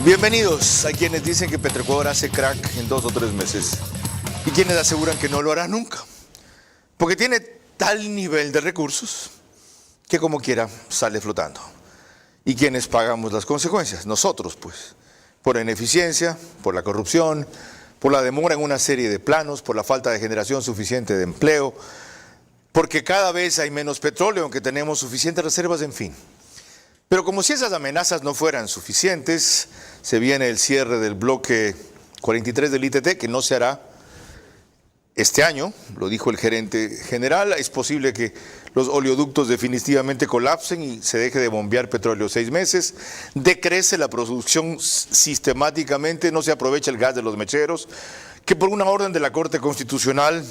Bienvenidos a quienes dicen que Petroecuador hace crack en 2 o 3 meses y quienes aseguran que no lo hará nunca, porque tiene tal nivel de recursos que como quiera sale flotando. ¿Y quienes pagamos las consecuencias? Nosotros, pues, por ineficiencia, por la corrupción, por la demora en una serie de planos, por la falta de generación suficiente de empleo, porque cada vez hay menos petróleo, aunque tenemos suficientes reservas, en fin. Pero como si esas amenazas no fueran suficientes, se viene el cierre del bloque 43 del ITT, que no se hará este año, lo dijo el gerente general. Es posible que los oleoductos definitivamente colapsen y se deje de bombear petróleo 6 meses. Decrece la producción sistemáticamente, no se aprovecha el gas de los mecheros, que por una orden de la Corte Constitucional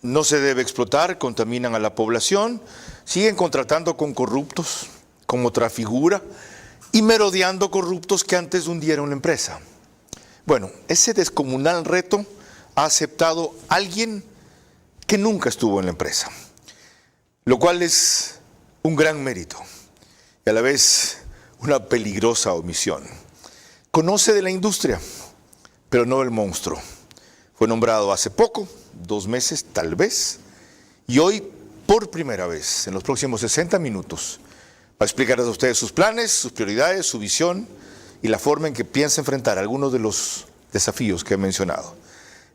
no se debe explotar, contaminan a la población, siguen contratando con corruptos como Trafigura y merodeando corruptos que antes hundieron la empresa. Bueno, ese descomunal reto ha aceptado alguien que nunca estuvo en la empresa, lo cual es un gran mérito y a la vez una peligrosa omisión. Conoce de la industria, pero no del monstruo. Fue nombrado hace poco, 2 meses tal vez, y hoy por primera vez, en los próximos 60 minutos, va a explicarles a ustedes sus planes, sus prioridades, su visión y la forma en que piensa enfrentar algunos de los desafíos que he mencionado.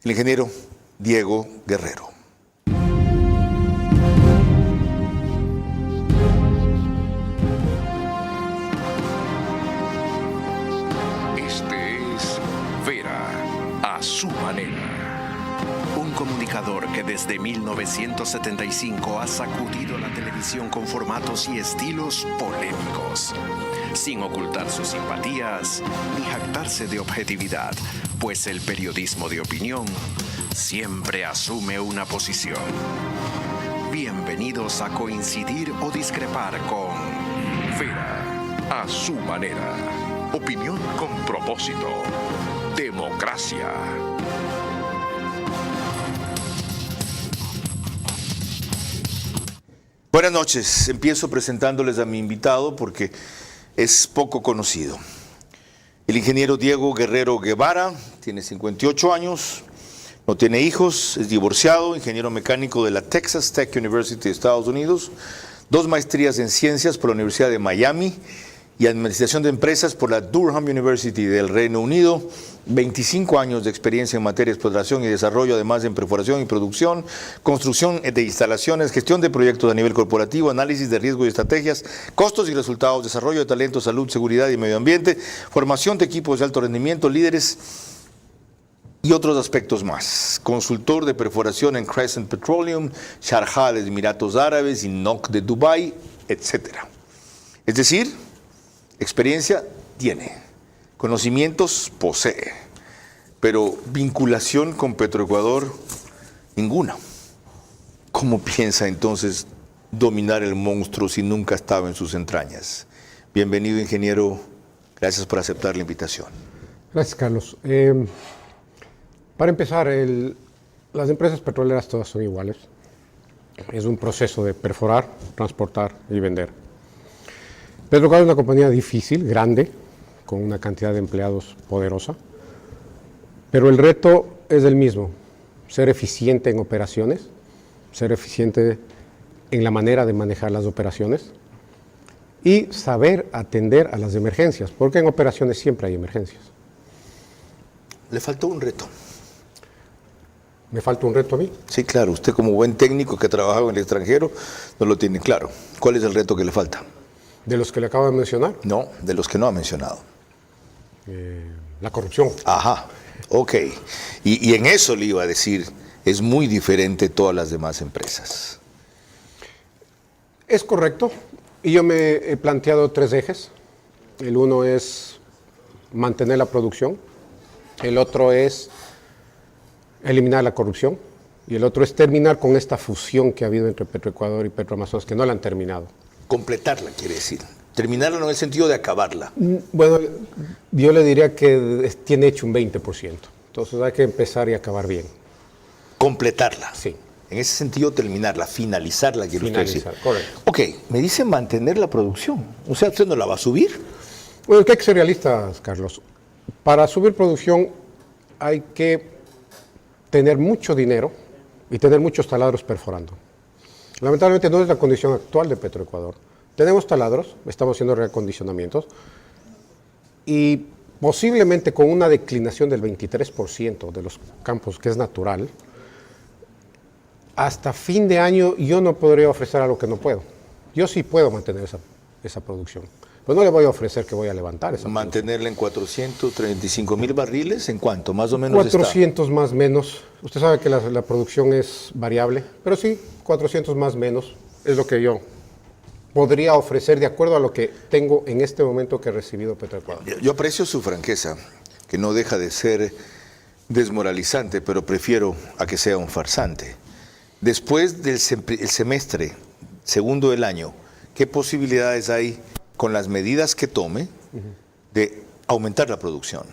El ingeniero Diego Guerrero. Este es Vera, a su manera. Un comunicador que desde 1975 ha sacudido la televisión con formatos y estilos polémicos, sin ocultar sus simpatías ni jactarse de objetividad, pues el periodismo de opinión siempre asume una posición. Bienvenidos a coincidir o discrepar con Vera, a su manera. Opinión con propósito. Democracia. Buenas noches. Empiezo presentándoles a mi invitado porque es poco conocido. El ingeniero Diego Guerrero Guevara tiene 58 años, no tiene hijos, es divorciado, ingeniero mecánico de la Texas Tech University de Estados Unidos, 2 maestrías en ciencias por la Universidad de Miami y administración de empresas por la Durham University del Reino Unido, 25 años de experiencia en materia de explotación y desarrollo, además en perforación y producción, construcción de instalaciones, gestión de proyectos a nivel corporativo, análisis de riesgo y estrategias, costos y resultados, desarrollo de talento, salud, seguridad y medio ambiente, formación de equipos de alto rendimiento, líderes y otros aspectos más. Consultor de perforación en Crescent Petroleum, Sharjah de Emiratos Árabes y NOC de Dubái, etc. Es decir, experiencia tiene, conocimientos posee, pero vinculación con Petroecuador, ninguna. ¿Cómo piensa entonces dominar el monstruo si nunca estaba en sus entrañas? Bienvenido, ingeniero. Gracias por aceptar la invitación. Gracias, Carlos. Para empezar, las empresas petroleras todas son iguales. Es un proceso de perforar, transportar y vender. Petroecuador es una compañía difícil, grande, con una cantidad de empleados poderosa, pero el reto es el mismo: ser eficiente en operaciones, ser eficiente en la manera de manejar las operaciones y saber atender a las emergencias, porque en operaciones siempre hay emergencias. Le faltó un reto. ¿Me falta un reto a mí? Sí, claro. Usted como buen técnico que ha trabajado en el extranjero no lo tiene claro. ¿Cuál es el reto que le falta? ¿De los que le acabo de mencionar? No, de los que no ha mencionado. La corrupción. Ajá, ok. Y en eso le iba a decir, es muy diferente todas las demás empresas. Es correcto. Y yo me he planteado 3 ejes. El uno es mantener la producción. El otro es eliminar la corrupción. Y el otro es terminar con esta fusión que ha habido entre Petroecuador y Petroamazonas, que no la han terminado. Completarla, quiere decir. Terminarla no en el sentido de acabarla. Bueno, yo le diría que tiene hecho un 20%. Entonces hay que empezar y acabar bien. Completarla. Sí. En ese sentido, terminarla, finalizarla, quiere usted decir. Finalizar, correcto. Ok, me dice mantener la producción. O sea, ¿usted no la va a subir? Bueno, es que hay que ser realistas, Carlos. Para subir producción hay que tener mucho dinero y tener muchos taladros perforando. Lamentablemente no es la condición actual de Petroecuador. Tenemos taladros, estamos haciendo reacondicionamientos y posiblemente con una declinación del 23% de los campos, que es natural, hasta fin de año yo no podría ofrecer algo que no puedo. Yo sí puedo mantener esa producción, pero no le voy a ofrecer que voy a levantar esa Mantenerla en 435.000 barriles, ¿en cuánto? Más o menos 400 más menos. Usted sabe que la producción es variable, pero sí, 400 más menos es lo que yo podría ofrecer de acuerdo a lo que tengo en este momento que he recibido Petroecuador. Yo aprecio su franqueza, que no deja de ser desmoralizante, pero prefiero a que sea un farsante. Después del semestre, segundo del año, ¿qué posibilidades hay con las medidas que tome de aumentar la producción?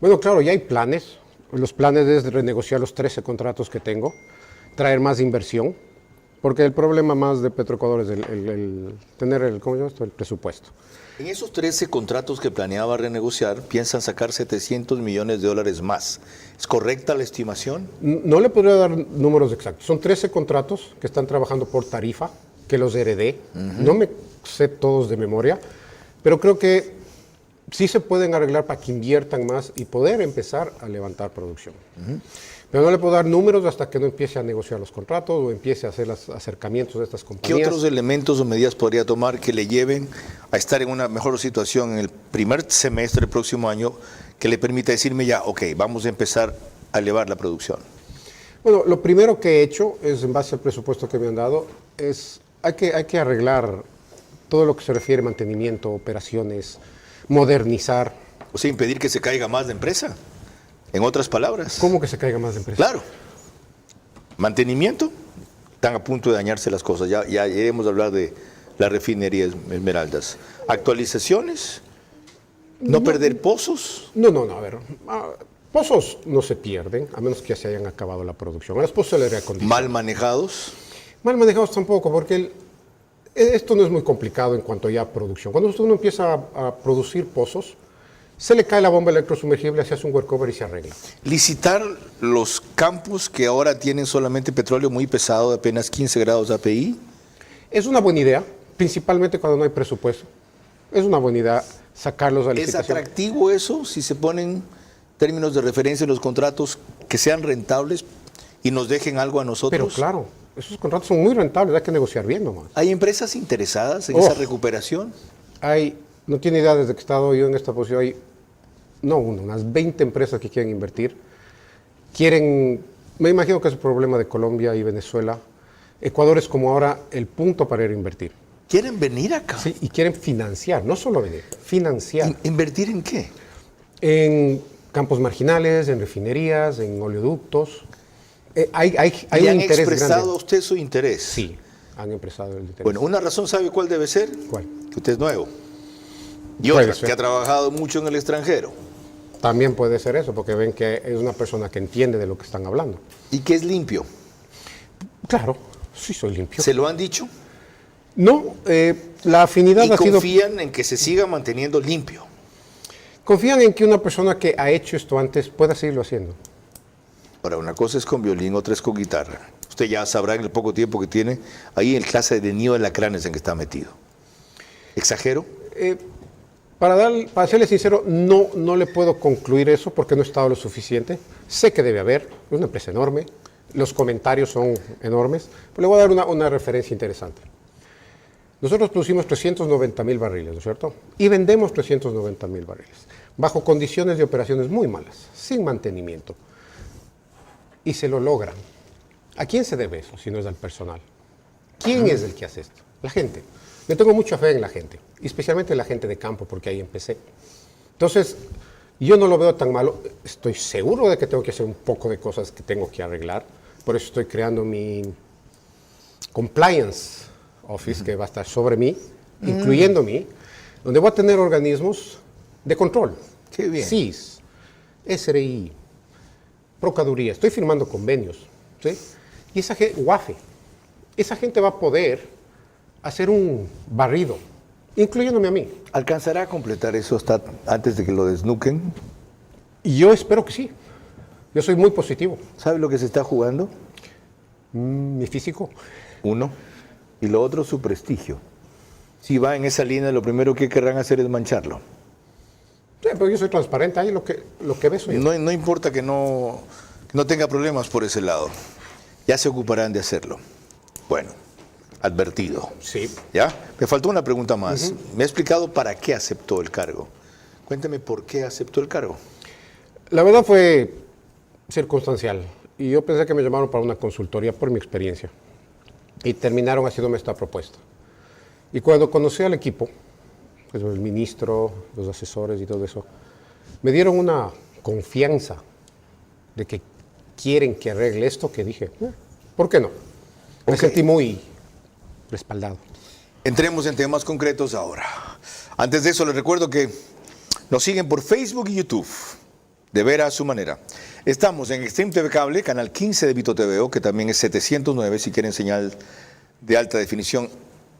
Bueno, claro, ya hay planes. Los planes es renegociar los 13 contratos que tengo, traer más inversión, porque el problema más de Petroecuador es el tener el presupuesto. En esos 13 contratos que planeaba renegociar, piensan sacar $700 millones más. ¿Es correcta la estimación? No le podría dar números exactos. Son 13 contratos que están trabajando por tarifa, que los heredé. No me sé todos de memoria, pero creo que sí se pueden arreglar para que inviertan más y poder empezar a levantar producción. Pero no le puedo dar números hasta que no empiece a negociar los contratos o empiece a hacer los acercamientos de estas compañías. ¿Qué otros elementos o medidas podría tomar que le lleven a estar en una mejor situación en el primer semestre del próximo año que le permita decirme ya, ok, vamos a empezar a elevar la producción? Bueno, lo primero que he hecho es, en base al presupuesto que me han dado, hay que arreglar todo lo que se refiere a mantenimiento, operaciones, modernizar. O sea, impedir que se caiga más la empresa. En otras palabras. ¿Cómo que se caiga más de empresa? Claro. Mantenimiento, están a punto de dañarse las cosas. Ya iremos a hablar de la refinería Esmeraldas. Actualizaciones, no perder pozos. No, a ver. Pozos no se pierden, a menos que ya se hayan acabado la producción. A los pozos se les reacondiciona. Mal manejados. Mal manejados tampoco, porque esto no es muy complicado en cuanto ya a producción. Cuando uno empieza a producir pozos, se le cae la bomba electrosumergible, se hace un workover y se arregla. Licitar los campos que ahora tienen solamente petróleo muy pesado de apenas 15 grados API. Es una buena idea, principalmente cuando no hay presupuesto. Es una buena idea sacarlos a licitación. ¿Es atractivo eso si se ponen términos de referencia en los contratos que sean rentables y nos dejen algo a nosotros? Pero claro, esos contratos son muy rentables, hay que negociar bien nomás. ¿Hay empresas interesadas en esa recuperación? No tiene idea, desde que he estado yo en esta posición, hay unas 20 empresas que quieren invertir. Me imagino que es el problema de Colombia y Venezuela. Ecuador es como ahora el punto para ir a invertir. ¿Quieren venir acá? Sí, y quieren financiar, no solo venir, financiar. ¿Invertir en qué? En campos marginales, en refinerías, en oleoductos. Hay ¿Y un han interés expresado grande. usted su interés? Sí, han expresado el interés. Bueno, una razón, ¿sabe cuál debe ser? ¿Cuál? Que usted es nuevo. Y Puede otra, ser. que ha trabajado mucho en el extranjero. También puede ser eso, porque ven que es una persona que entiende de lo que están hablando. Y que es limpio. Claro, sí soy limpio. ¿Se lo han dicho? No, la afinidad Y ha sido... confían en que se siga manteniendo limpio. Confían en que una persona que ha hecho esto antes pueda seguirlo haciendo. Ahora, una cosa es con violín, otra es con guitarra. Usted ya sabrá en el poco tiempo que tiene ahí el clase de nido de lacranes en que está metido. ¿Exagero? Para serle sincero, no le puedo concluir eso porque no he estado lo suficiente. Sé que debe haber, es una empresa enorme, los comentarios son enormes, pero le voy a dar una referencia interesante. Nosotros producimos 390.000 barriles, ¿no es cierto? Y vendemos 390.000 barriles, bajo condiciones de operaciones muy malas, sin mantenimiento. Y se lo logran. ¿A quién se debe eso si no es al personal? ¿Quién es el que hace esto? La gente. Yo tengo mucha fe en la gente, y especialmente en la gente de campo, porque ahí empecé. Entonces, yo no lo veo tan malo. Estoy seguro de que tengo que hacer un poco de cosas que tengo que arreglar. Por eso estoy creando mi compliance office, que va a estar sobre mí, incluyendo mí, donde voy a tener organismos de control. Qué bien. CIS, SRI, Procuraduría. Estoy firmando convenios, ¿sí? Y esa gente va a poder hacer un barrido incluyéndome a mí. ¿Alcanzará a completar eso hasta antes de que lo desnuquen? Y yo espero que sí. Yo soy muy positivo. ¿Sabe lo que se está jugando? Mi físico. Uno. Y lo otro, su prestigio. Si va en esa línea, lo primero que querrán hacer es mancharlo. Sí, pero yo soy transparente, ahí lo que ves soy yo. No importa que no tenga problemas por ese lado. Ya se ocuparán de hacerlo. Bueno, advertido. Sí. ¿Ya? Me faltó una pregunta más. Me ha explicado para qué aceptó el cargo. Cuénteme por qué aceptó el cargo. La verdad fue circunstancial. Y yo pensé que me llamaron para una consultoría por mi experiencia. Y terminaron haciéndome esta propuesta. Y cuando conocí al equipo, pues el ministro, los asesores y todo eso, me dieron una confianza de que quieren que arregle esto, que dije, ¿por qué no? Me sentí muy respaldado. Entremos en temas concretos ahora. Antes de eso, les recuerdo que nos siguen por Facebook y YouTube, de Vera a su manera. Estamos en Extreme TV Cable, canal 15 de Vito TVO, que también es 709, si quieren señal de alta definición,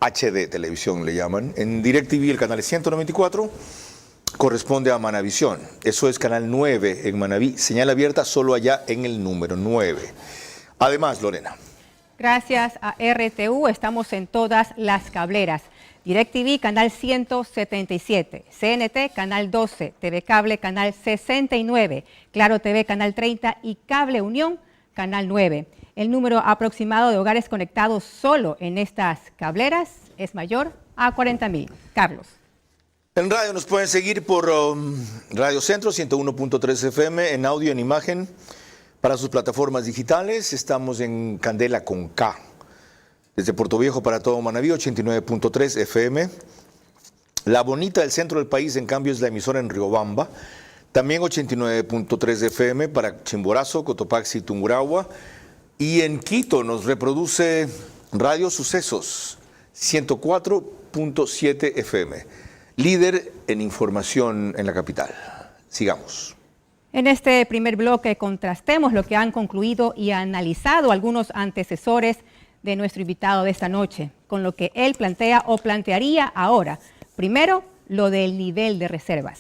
HD televisión le llaman. En DirecTV el canal es 194, corresponde a Manavisión. Eso es canal 9 en Manaví, señal abierta solo allá en el número 9. Además, Lorena. Gracias a RTU estamos en todas las cableras. DirecTV, canal 177, CNT, canal 12, TV Cable, canal 69, Claro TV, canal 30 y Cable Unión, canal 9. El número aproximado de hogares conectados solo en estas cableras es mayor a 40,000. Carlos. En radio nos pueden seguir por Radio Centro 101.3 FM, en audio, en imagen, para sus plataformas digitales. Estamos en Candela con K. Desde Puerto Viejo para todo Manaví, 89.3 FM. La Bonita del centro del país, en cambio, es la emisora en Riobamba. También 89.3 FM para Chimborazo, Cotopaxi, Tungurahua. Y en Quito nos reproduce Radio Sucesos, 104.7 FM. Líder en información en la capital. Sigamos. En este primer bloque contrastemos lo que han concluido y analizado algunos antecesores de nuestro invitado de esta noche, con lo que él plantea o plantearía ahora. Primero, lo del nivel de reservas.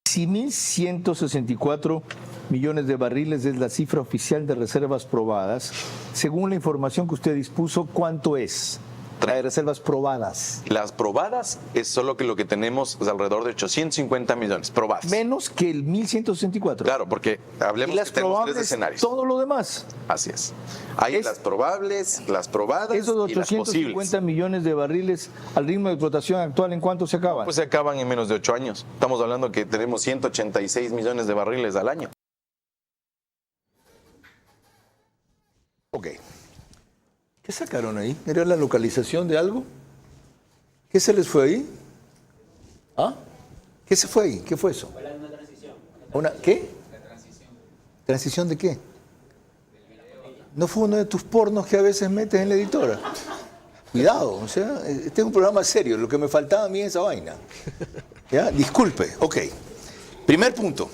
1.164 millones de barriles es la cifra oficial de reservas probadas. Según la información que usted dispuso, ¿cuánto es? Trae reservas probadas. Las probadas es solo que lo que tenemos es alrededor de 850 millones probadas. Menos que el 1.164. Claro, porque hablemos y las que tenemos probables, tres escenarios. todo lo demás. Así es. Hay las probables, las probadas Esos y las 850 posibles. millones de barriles al ritmo de explotación actual, ¿en cuánto se acaban? Pues se acaban en menos de 8 años. Estamos hablando que tenemos 186 millones de barriles al año. Ok. ¿Qué sacaron ahí? ¿Era la localización de algo? ¿Qué se les fue ahí? ¿Ah? ¿Qué se fue ahí? ¿Qué fue eso? Fue una transición. ¿Qué? La transición. ¿Transición de qué? No fue uno de tus pornos que a veces metes en la editora. Cuidado, o sea, este es un programa serio. Lo que me faltaba a mí es esa vaina. ¿Ya? Disculpe. Ok. Primer punto.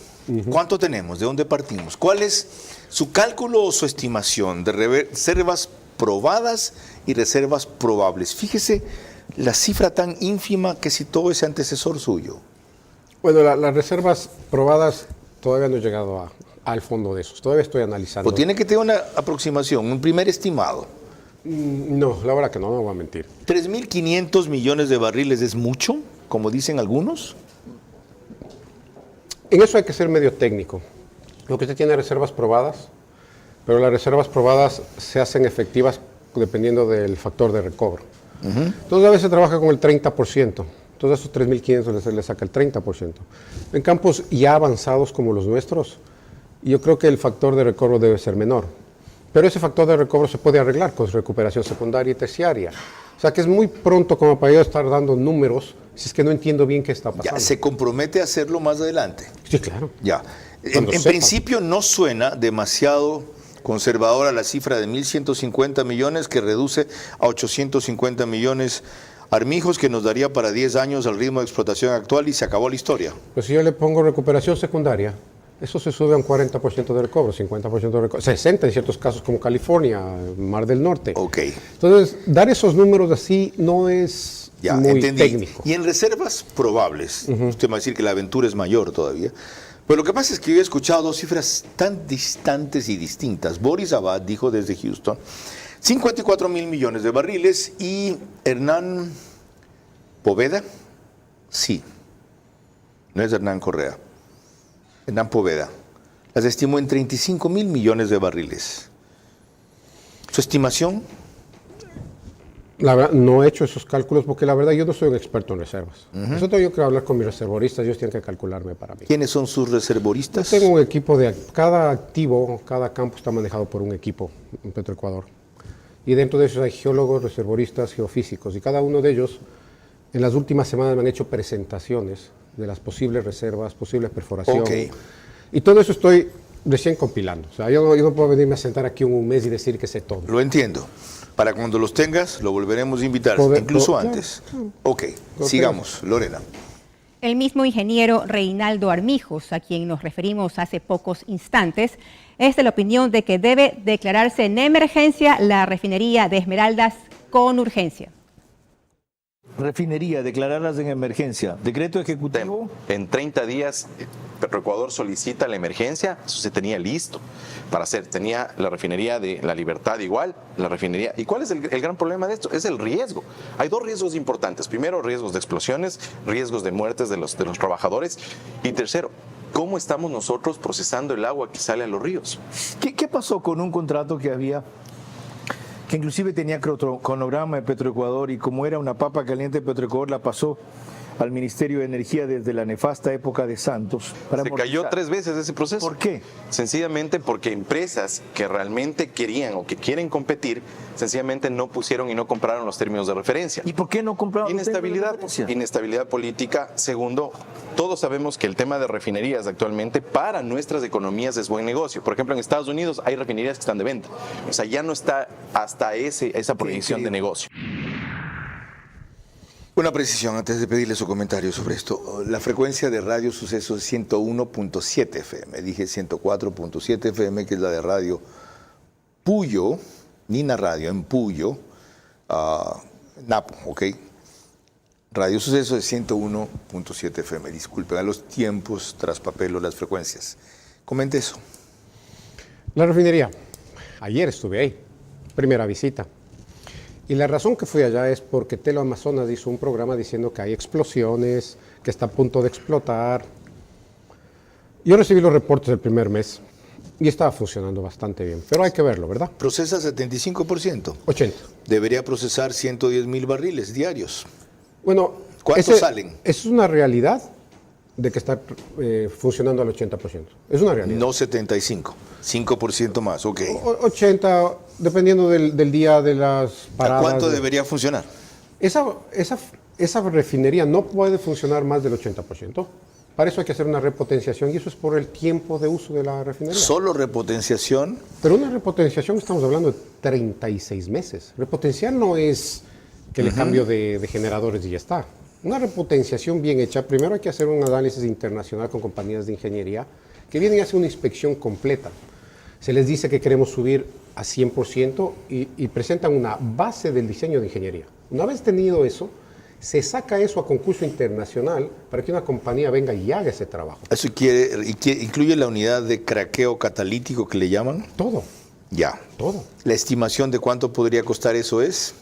¿Cuánto tenemos? ¿De dónde partimos? ¿Cuál es su cálculo o su estimación de reservas probadas y reservas probables? Fíjese la cifra tan ínfima que citó ese antecesor suyo. Bueno, las reservas probadas todavía no he llegado al fondo de eso. Todavía estoy analizando. O tiene que tener una aproximación, un primer estimado. No, la verdad que no voy a mentir. 3.500 millones de barriles es mucho, como dicen algunos. En eso hay que ser medio técnico. Lo que usted tiene reservas probadas, pero las reservas probadas se hacen efectivas dependiendo del factor de recobro. Entonces a veces se trabaja con el 30%. Entonces esos 3.500 le saca el 30%. En campos ya avanzados como los nuestros, yo creo que el factor de recobro debe ser menor. Pero ese factor de recobro se puede arreglar con recuperación secundaria y terciaria. O sea que es muy pronto como para yo estar dando números si es que no entiendo bien qué está pasando. Ya, se compromete a hacerlo más adelante. Sí, claro. Ya. En principio no suena demasiado conservadora la cifra de 1.150 millones que reduce a 850 millones Armijos, que nos daría para 10 años al ritmo de explotación actual y se acabó la historia. Pues si yo le pongo recuperación secundaria Eso se sube a un 40% de recobro, 50% de recobro, 60% en ciertos casos como California, Mar del Norte. Ok. Entonces, dar esos números así no es Ya, muy entendí. técnico. Y en reservas probables, usted me va a decir que la aventura es mayor todavía, pero lo que pasa es que yo he escuchado dos cifras tan distantes y distintas. Boris Abad dijo desde Houston 54 mil millones de barriles y Hernán Poveda, sí, no es Hernán Correa, Hernán Poveda, las estimó en 35 mil millones de barriles. ¿Su estimación? La verdad, no he hecho esos cálculos porque la verdad yo no soy un experto en reservas. Eso tengo yo que hablar con mis reservoristas, ellos tienen que calcularme para mí. ¿Quiénes son sus reservoristas? Tengo un equipo de cada activo, cada campo está manejado por un equipo en Petroecuador. Y dentro de esos hay geólogos, reservoristas, geofísicos. Y cada uno de ellos, en las últimas semanas me han hecho presentaciones de las posibles reservas, posibles perforaciones. Ok. Y todo eso estoy recién compilando. O sea, yo no puedo venirme a sentar aquí un mes y decir que sé todo. Lo entiendo. Para cuando los tengas, lo volveremos a invitar, incluso antes. Ok, sigamos. Lorena. El mismo ingeniero Reinaldo Armijos, a quien nos referimos hace pocos instantes, es de la opinión de que debe declararse en emergencia la refinería de Esmeraldas con urgencia. Refinería, declararlas en emergencia. Decreto ejecutivo. En 30 días, Petroecuador solicita la emergencia, eso se tenía listo para hacer. Tenía la refinería de La Libertad igual, la refinería. ¿Y cuál es el gran problema de esto? Es el riesgo. Hay dos riesgos importantes. Primero, riesgos de explosiones, riesgos de muertes de los trabajadores. Y tercero, ¿cómo estamos nosotros procesando el agua que sale a los ríos? ¿Qué pasó con un contrato que había, que inclusive tenía cronograma de Petroecuador, y como era una papa caliente de Petroecuador, la pasó al Ministerio de Energía desde la nefasta época de Santos? Se cayó 3 veces ese proceso. ¿Por qué? Sencillamente porque empresas que realmente querían o que quieren competir, sencillamente no pusieron y no compraron los términos de referencia. ¿Y por qué no compraron? Inestabilidad política. Segundo, todos sabemos que el tema de refinerías actualmente para nuestras economías es buen negocio. Por ejemplo, en Estados Unidos hay refinerías que están de venta. O sea, ya no está hasta esa proyección de negocio. Una precisión antes de pedirle su comentario sobre esto. La frecuencia de Radio Sucesos es 101.7 FM. Dije 104.7 FM, que es la de Radio Puyo, Nina Radio en Puyo, Napo, ¿ok? Radio Sucesos es 101.7 FM. Disculpen a los tiempos, traspapelo las frecuencias. Comente eso. La refinería. Ayer estuve ahí, primera visita. Y la razón que fui allá es porque Teleamazonas hizo un programa diciendo que hay explosiones, que está a punto de explotar. Yo recibí los reportes del primer mes y estaba funcionando bastante bien, pero hay que verlo, ¿verdad? Procesa 75%. 80%. Debería procesar 110,000 barriles diarios. Bueno, ¿cuántos salen? Es una realidad de que está funcionando al 80%. Es una realidad. No 75, 5% más, ok. 80, dependiendo del día de las paradas. ¿A cuánto debería funcionar? Esa refinería no puede funcionar más del 80%. Para eso hay que hacer una repotenciación y eso es por el tiempo de uso de la refinería. ¿Solo repotenciación? Pero una repotenciación estamos hablando de 36 meses. Repotenciar no es que le cambio de generadores y ya está. Una repotenciación bien hecha, primero hay que hacer un análisis internacional con compañías de ingeniería que vienen a hacer una inspección completa. Se les dice que queremos subir a 100% y presentan una base del diseño de ingeniería. Una vez tenido eso, se saca eso a concurso internacional para que una compañía venga y haga ese trabajo. ¿Eso incluye la unidad de craqueo catalítico que le llaman? Todo. Ya. Todo. ¿La estimación de cuánto podría costar eso es?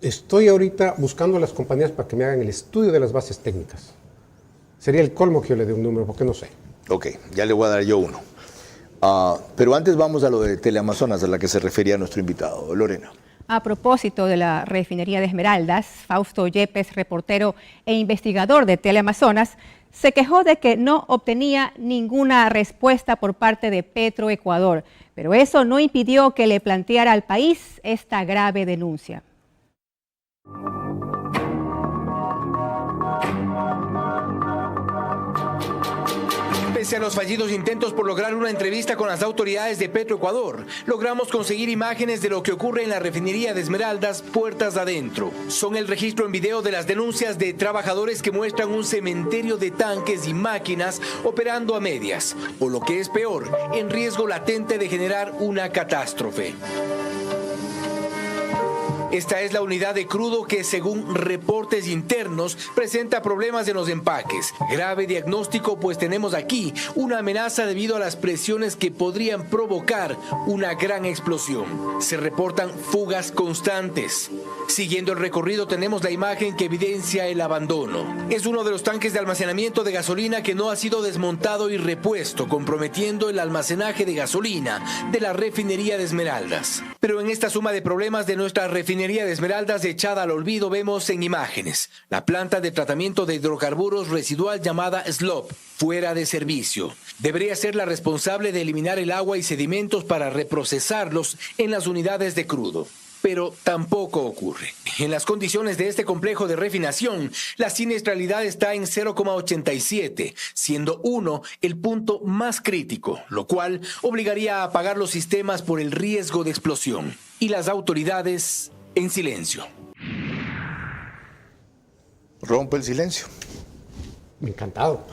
Estoy ahorita buscando a las compañías para que me hagan el estudio de las bases técnicas. Sería el colmo que yo le dé un número, porque no sé. Ok, ya le voy a dar yo uno. Pero antes vamos a lo de Teleamazonas, a la que se refería nuestro invitado. Lorena. A propósito de la refinería de Esmeraldas, Fausto Yepes, reportero e investigador de Teleamazonas, se quejó de que no obtenía ninguna respuesta por parte de Petroecuador, pero eso no impidió que le planteara al país esta grave denuncia. Pese a los fallidos intentos por lograr una entrevista con las autoridades de Petroecuador, logramos conseguir imágenes de lo que ocurre en la refinería de Esmeraldas puertas adentro. Son el registro en video de las denuncias de trabajadores que muestran un cementerio de tanques y máquinas operando a medias, o lo que es peor, en riesgo latente de generar una catástrofe. Esta es la unidad de crudo que, según reportes internos, presenta problemas en los empaques. Grave diagnóstico, pues tenemos aquí una amenaza debido a las presiones que podrían provocar una gran explosión. Se reportan fugas constantes. Siguiendo el recorrido tenemos la imagen que evidencia el abandono. Es uno de los tanques de almacenamiento de gasolina que no ha sido desmontado y repuesto, comprometiendo el almacenaje de gasolina de la refinería de Esmeraldas. Pero en esta suma de problemas de nuestra refinería de Esmeraldas echada al olvido vemos en imágenes la planta de tratamiento de hidrocarburos residual llamada SLOP, fuera de servicio. Debería ser la responsable de eliminar el agua y sedimentos para reprocesarlos en las unidades de crudo. Pero tampoco ocurre. En las condiciones de este complejo de refinación, la siniestralidad está en 0,87, siendo 1 el punto más crítico, lo cual obligaría a apagar los sistemas por el riesgo de explosión. Y las autoridades en silencio. Rompe el silencio. Encantado.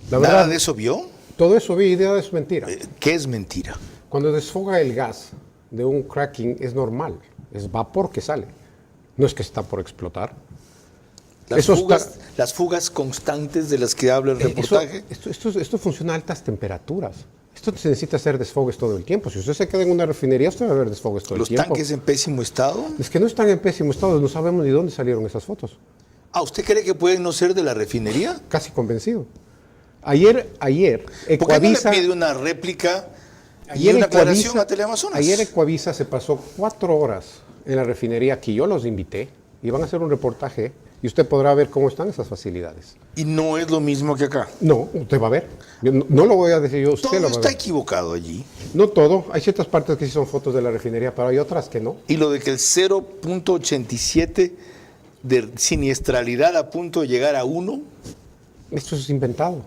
La ¿Nada verdad, de eso vio? todo eso vi, idea es mentira. ¿Qué es mentira? Cuando desfoga el gas de un cracking es normal, es vapor que sale. No es que está por explotar. Las fugas constantes de las que habla el reportaje. Esto funciona a altas temperaturas. Esto se necesita hacer desfogues todo el tiempo. Si usted se queda en una refinería, usted va a ver desfogues todo el tiempo. ¿Los tanques en pésimo estado? Es que no están en pésimo estado, no sabemos ni dónde salieron esas fotos. ¿Usted cree que pueden no ser de la refinería? Casi convencido. Ayer Ecuavisa... ¿Por qué no le pide una réplica y una aclaración a Teleamazonas? Ayer Ecuavisa se pasó 4 horas en la refinería que yo los invité y van a hacer un reportaje y usted podrá ver cómo están esas facilidades. ¿Y no es lo mismo que acá? No, usted va a ver. Yo no lo voy a decir yo, usted Todo lo va a ver. está equivocado allí. No todo, hay ciertas partes que sí son fotos de la refinería, pero hay otras que no. Y lo de que el 0.87 de siniestralidad a punto de llegar a 1, Esto es inventado,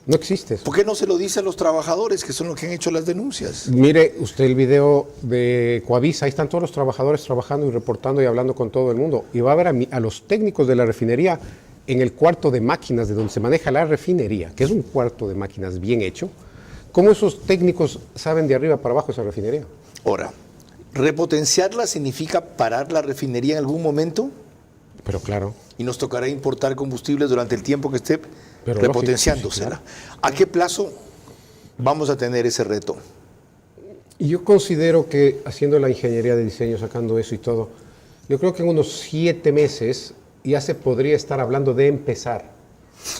no existe eso. ¿por qué no se lo dice a los trabajadores que son los que han hecho las denuncias? Mire usted el video de Ecuavisa, ahí están todos los trabajadores trabajando y reportando y hablando con todo el mundo. Y va a ver a los técnicos de la refinería en el cuarto de máquinas de donde se maneja la refinería, que es un cuarto de máquinas bien hecho. ¿Cómo esos técnicos saben de arriba para abajo esa refinería? Ahora, ¿repotenciarla significa parar la refinería en algún momento? Pero claro. Y nos tocará importar combustibles durante el tiempo que esté Pero repotenciándosela. lógico, sí, ¿A qué plazo vamos a tener ese reto? Y yo considero que haciendo la ingeniería de diseño, sacando eso y todo, yo creo que en unos 7 meses ya se podría estar hablando de empezar.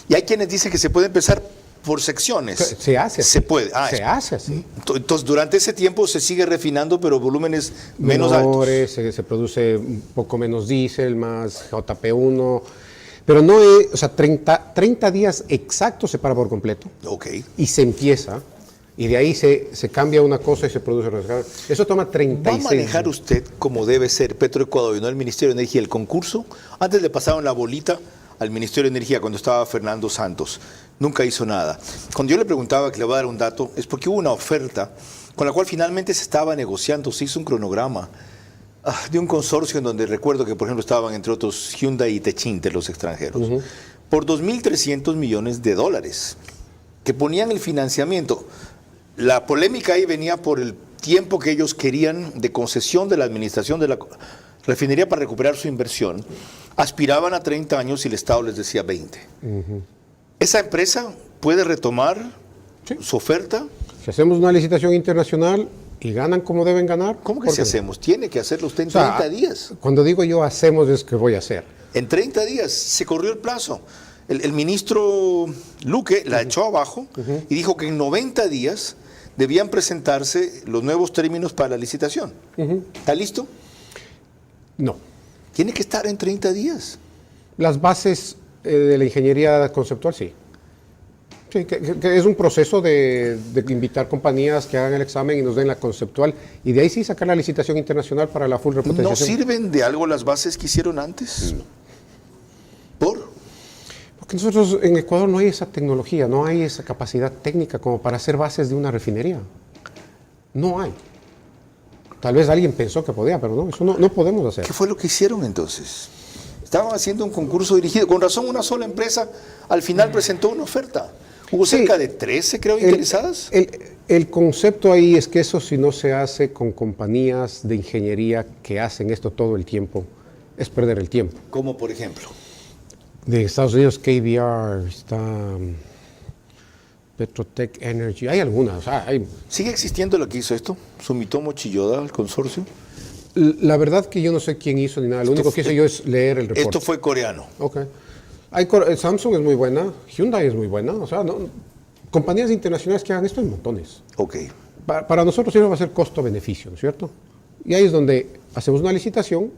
Y hay quienes dicen que se puede empezar por secciones. Se hace así. Se puede. Se hace así. Entonces, durante ese tiempo se sigue refinando, pero volúmenes menos Menores, altos. se produce un poco menos diésel, más JP1, pero no es, o sea, 30 días exactos se para por completo Ok. y se empieza, y de ahí se cambia una cosa y se produce otra. Eso toma 36 ¿Va a manejar días. usted como debe ser Petroecuador y no el Ministerio de Energía el concurso? Antes le pasaron la bolita al Ministerio de Energía cuando estaba Fernando Santos. Nunca hizo nada. Cuando yo le preguntaba, que le voy a dar un dato, es porque hubo una oferta con la cual finalmente se estaba negociando, se hizo un cronograma de un consorcio en donde recuerdo que, por ejemplo, estaban entre otros Hyundai y Techinte, los extranjeros, por 2.300 millones de dólares, que ponían el financiamiento. La polémica ahí venía por el tiempo que ellos querían de concesión de la administración de la refinería para recuperar su inversión. Aspiraban a 30 años y el Estado les decía 20. ¿Esa empresa puede retomar su oferta? Si hacemos una licitación internacional y ganan como deben ganar. ¿Cómo que ¿por si qué no? hacemos? Tiene que hacerlo usted en O sea, 30 días. Cuando digo yo hacemos es que voy a hacer. En 30 días se corrió el plazo. El ministro Luque la echó abajo y dijo que en 90 días debían presentarse los nuevos términos para la licitación. ¿Está listo? No. Tiene que estar en 30 días. Las bases de la ingeniería conceptual, sí. Sí, que es un proceso de invitar compañías que hagan el examen y nos den la conceptual y de ahí sí sacar la licitación internacional para la full repotenciación. ¿No sirven de algo las bases que hicieron antes? No. ¿Por? Porque que nosotros en Ecuador no hay esa tecnología, no hay esa capacidad técnica como para hacer bases de una refinería. No hay. Tal vez alguien pensó que podía, pero no, eso no podemos hacer. ¿Qué fue lo que hicieron entonces? Estaban haciendo un concurso dirigido. Con razón, una sola empresa al final presentó una oferta. Hubo cerca de 13, creo, interesadas. El concepto ahí es que eso, si no se hace con compañías de ingeniería que hacen esto todo el tiempo, es perder el tiempo. Como por ejemplo. De Estados Unidos, KBR, está Petrotech Energy, hay algunas. O sea, ¿Sigue existiendo lo que hizo esto? ¿Sumitomo Chiyoda, el consorcio? La verdad que yo no sé quién hizo ni nada, lo único que hice yo es leer el reporte. Esto fue coreano. Ok. Samsung es muy buena, Hyundai es muy buena, o sea, compañías internacionales que hagan esto hay montones. Ok. Para nosotros siempre va a ser costo-beneficio, ¿no es cierto? Y ahí es donde hacemos una licitación,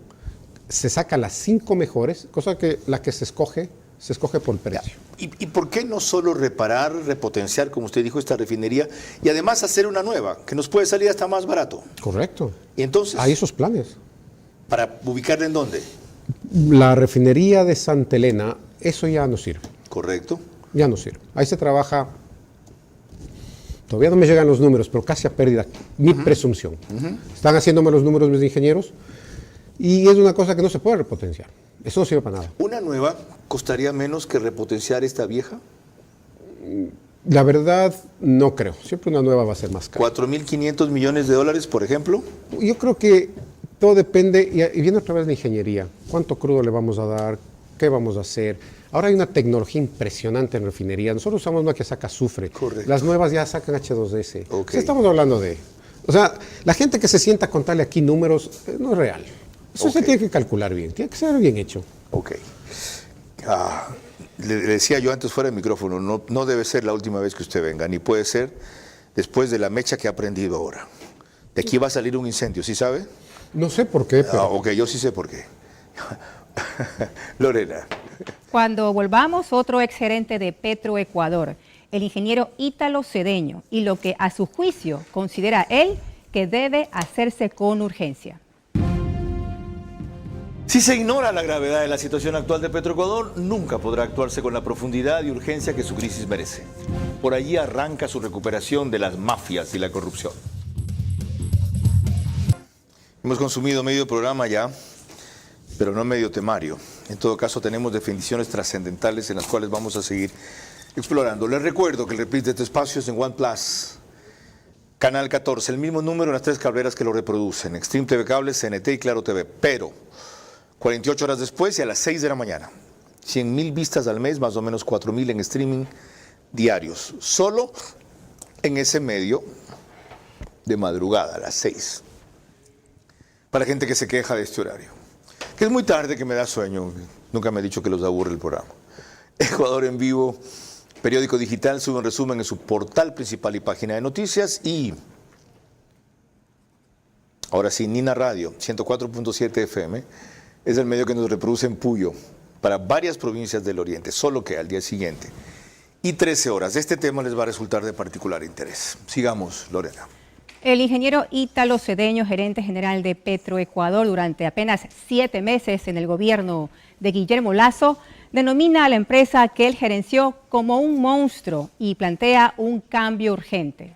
se saca las 5 mejores, cosa que la que se escoge por precio. ¿Y por qué no solo reparar, repotenciar, como usted dijo, esta refinería, y además hacer una nueva, que nos puede salir hasta más barato? Correcto. Y entonces, hay esos planes. ¿para ubicarla en dónde? La refinería de Santa Elena, eso ya no sirve. Correcto. Ya no sirve. Ahí se trabaja, todavía no me llegan los números, pero casi a pérdida, mi presunción. Están haciéndome los números mis ingenieros y es una cosa que no se puede repotenciar. Eso no sirve para nada. ¿Una nueva costaría menos que repotenciar esta vieja? La verdad, no creo. Siempre una nueva va a ser más cara. ¿4.500 millones de dólares, por ejemplo? Yo creo que todo depende, y viene otra vez la ingeniería. ¿Cuánto crudo le vamos a dar? ¿Qué vamos a hacer? Ahora hay una tecnología impresionante en refinería. Nosotros usamos una que saca azufre. Correcto. Las nuevas ya sacan H2S. Ok. Sí, estamos hablando de... O sea, la gente que se sienta a contarle aquí números no es real. Eso se tiene que calcular bien, tiene que ser bien hecho. Ok. Le decía yo antes fuera del micrófono, no debe ser la última vez que usted venga, ni puede ser después de la mecha que ha aprendido ahora. De aquí va a salir un incendio, ¿sí sabe? No sé por qué, pero... Ok, yo sí sé por qué. Lorena. Cuando volvamos, otro exgerente de Petroecuador, el ingeniero Ítalo Cedeño, y lo que a su juicio considera él que debe hacerse con urgencia. Si se ignora la gravedad de la situación actual de Petroecuador, nunca podrá actuarse con la profundidad y urgencia que su crisis merece. Por allí arranca su recuperación de las mafias y la corrupción. Hemos consumido medio programa ya, pero no medio temario. En todo caso, tenemos definiciones trascendentales en las cuales vamos a seguir explorando. Les recuerdo que el reprise de este espacio es en OnePlus, Canal 14, el mismo número en las 3 cableras que lo reproducen, Extreme TV Cable, CNT y Claro TV, pero 48 horas después y a las 6 de la mañana. 100.000 vistas al mes, más o menos 4.000 en streaming diarios. Solo en ese medio de madrugada, a las 6. Para gente que se queja de este horario. Que es muy tarde, que me da sueño. Nunca me he dicho que los aburre el programa. Ecuador en Vivo, periódico digital, sube un resumen en su portal principal y página de noticias. Y ahora sí, Nina Radio, 104.7 FM. Es el medio que nos reproduce en Puyo para varias provincias del oriente, solo que al día siguiente. Y 13 horas. Este tema les va a resultar de particular interés. Sigamos, Lorena. El ingeniero Ítalo Cedeño, gerente general de Petroecuador durante apenas 7 meses en el gobierno de Guillermo Lasso, denomina a la empresa que él gerenció como un monstruo y plantea un cambio urgente.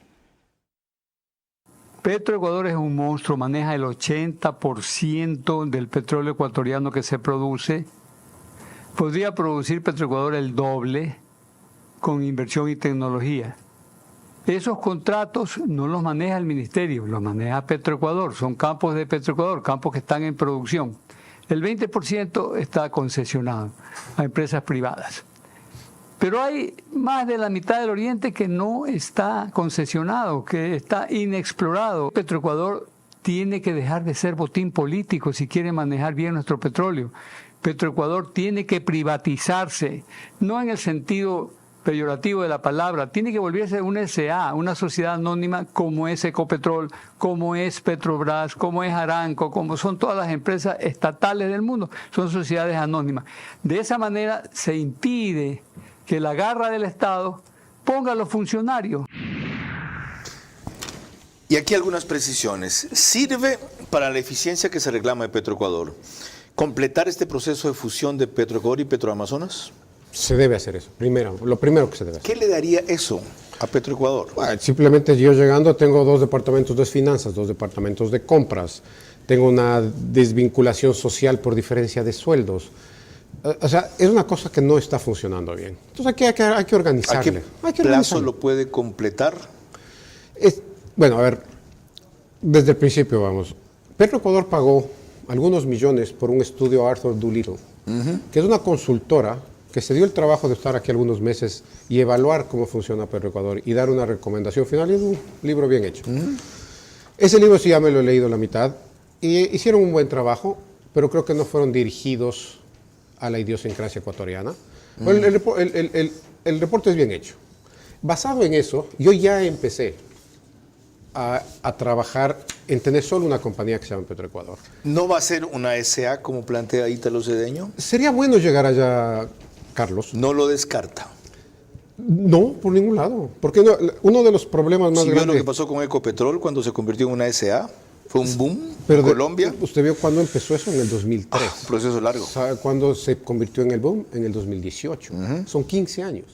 Petroecuador es un monstruo, maneja el 80% del petróleo ecuatoriano que se produce. Podría producir Petroecuador el doble con inversión y tecnología. Esos contratos no los maneja el ministerio, los maneja Petroecuador, son campos de Petroecuador, campos que están en producción. El 20% está concesionado a empresas privadas. Pero hay más de la mitad del oriente que no está concesionado, que está inexplorado. Petroecuador tiene que dejar de ser botín político si quiere manejar bien nuestro petróleo. Petroecuador tiene que privatizarse, no en el sentido peyorativo de la palabra, tiene que volverse una SA, una sociedad anónima como es Ecopetrol, como es Petrobras, como es Aramco, como son todas las empresas estatales del mundo, son sociedades anónimas. De esa manera se impide que la garra del Estado ponga a los funcionarios. Y aquí algunas precisiones. ¿Sirve para la eficiencia que se reclama de Petroecuador completar este proceso de fusión de Petroecuador y Petroamazonas? Se debe hacer eso, lo primero que se debe hacer. ¿Qué le daría eso a Petroecuador? Bueno, simplemente yo llegando tengo 2 departamentos de finanzas, 2 departamentos de compras, tengo una desvinculación social por diferencia de sueldos. O sea, es una cosa que no está funcionando bien. Entonces hay que organizarle. ¿A qué plazo lo puede completar? Bueno, a ver, desde el principio vamos. Petroecuador pagó algunos millones por un estudio Arthur D. Little, que es una consultora que se dio el trabajo de estar aquí algunos meses y evaluar cómo funciona Petroecuador y dar una recomendación final. Y es un libro bien hecho. Ese libro sí ya me lo he leído la mitad y hicieron un buen trabajo, pero creo que no fueron dirigidos a la idiosincrasia ecuatoriana. El reporte es bien hecho. Basado en eso, yo ya empecé a trabajar en tener solo una compañía que se llama Petroecuador. ¿No va a ser una SA como plantea Ítalo Cedeño? Sería bueno llegar allá, Carlos. No lo descarta. No, por ningún lado. Porque uno de los problemas más ¿Sí vio grandes... lo que pasó con Ecopetrol cuando se convirtió en una SA? Fue un boom Pero en Colombia. ¿Usted vio cuándo empezó eso? En el 2003. Un proceso largo. ¿Sabe cuándo se convirtió en el boom? En el 2018. Son 15 años.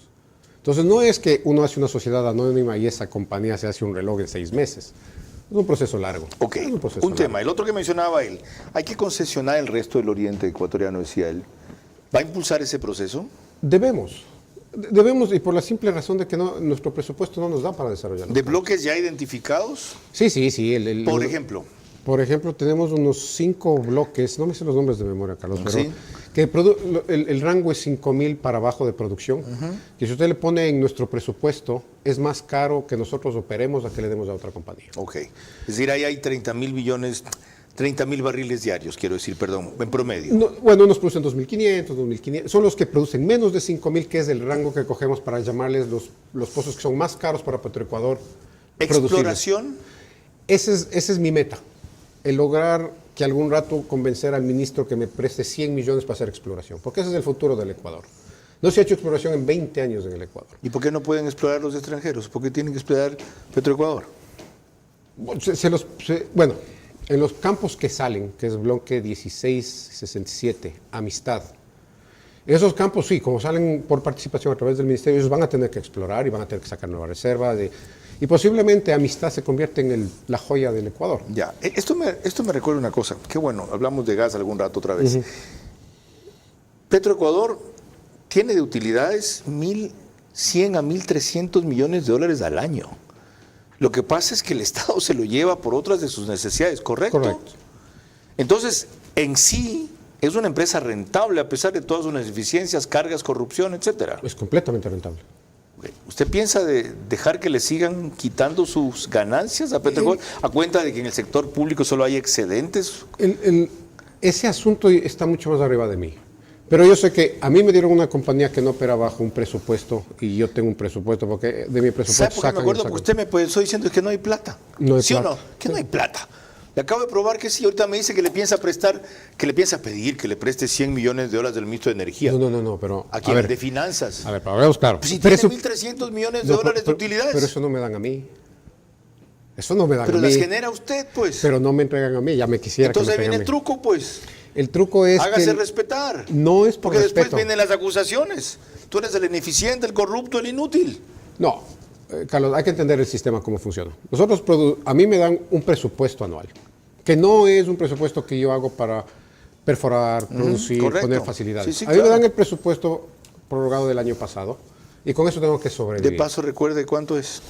Entonces no es que uno hace una sociedad anónima y esa compañía se hace un reloj en 6 meses. Es un proceso largo. Ok, un tema. El otro que mencionaba él, hay que concesionar el resto del oriente ecuatoriano, decía él. ¿Va a impulsar ese proceso? Debemos, y por la simple razón de que nuestro presupuesto no nos da para desarrollarlo. ¿De bloques ya identificados? Sí. Por ejemplo. Por ejemplo, tenemos unos 5 bloques, no me sé los nombres de memoria, Carlos, pero ¿Sí? que el rango es 5,000 para abajo de producción, que si usted le pone en nuestro presupuesto, es más caro que nosotros operemos a que le demos a otra compañía. Ok. Es decir, ahí hay 30,000 barriles diarios, quiero decir, perdón, en promedio. Bueno, unos producen 2.500, 2.500, son los que producen menos de 5,000, que es el rango que cogemos para llamarles los pozos que son más caros para Petroecuador. ¿Exploración? Esa es mi meta, el lograr que algún rato convencer al ministro que me preste 100 millones para hacer exploración, porque ese es el futuro del Ecuador. No se ha hecho exploración en 20 años en el Ecuador. ¿Y por qué no pueden explorar los extranjeros? ¿Por qué tienen que explorar Petroecuador? Bueno, en los campos que salen, que es bloque 1667, Amistad, esos campos sí, como salen por participación a través del ministerio, ellos van a tener que explorar y van a tener que sacar nuevas reservas. Y posiblemente Amistad se convierte en la joya del Ecuador. Ya, esto me recuerda una cosa. Qué bueno, hablamos de gas algún rato otra vez. Petroecuador tiene de utilidades 1.100 a 1.300 millones de dólares al año. Lo que pasa es que el Estado se lo lleva por otras de sus necesidades, ¿correcto? Correcto. Entonces, en sí, es una empresa rentable a pesar de todas sus ineficiencias, cargas, corrupción, etcétera. Es completamente rentable. ¿Usted piensa de dejar que le sigan quitando sus ganancias a Petroecuador a cuenta de que en el sector público solo hay excedentes? Ese asunto está mucho más arriba de mí. Pero yo sé que a mí me dieron una compañía que no opera bajo un presupuesto y yo tengo un presupuesto porque de mi presupuesto ¿Sabe por qué me acuerdo? Porque usted me empezó diciendo que no hay plata. No hay ¿Sí plata. o no? Que no hay plata. Le acabo de probar que sí. Ahorita me dice que le piensa prestar, que le piensa pedir que le preste 100 millones de dólares del ministro de Energía. No, pero... ¿A quién? De Finanzas. A ver, pero veamos claro. Pues si tiene 1.300 millones de dólares de utilidades. Pero eso no me dan a mí. Eso no me dan a mí. Pero las genera usted, pues. Pero no me entregan a mí, ya me quisiera Entonces que me ahí viene entreguen el truco, pues. El truco es Hágase que respetar. no es por Porque respeto. después vienen las acusaciones. Tú eres el ineficiente, el corrupto, el inútil. No, Carlos, hay que entender el sistema cómo funciona. A mí me dan un presupuesto anual, que no es un presupuesto que yo hago para perforar, producir, correcto. poner facilidades. Sí, a mí me claro. dan el presupuesto prorrogado del año pasado y con eso tengo que sobrevivir. De paso, recuerde cuánto es.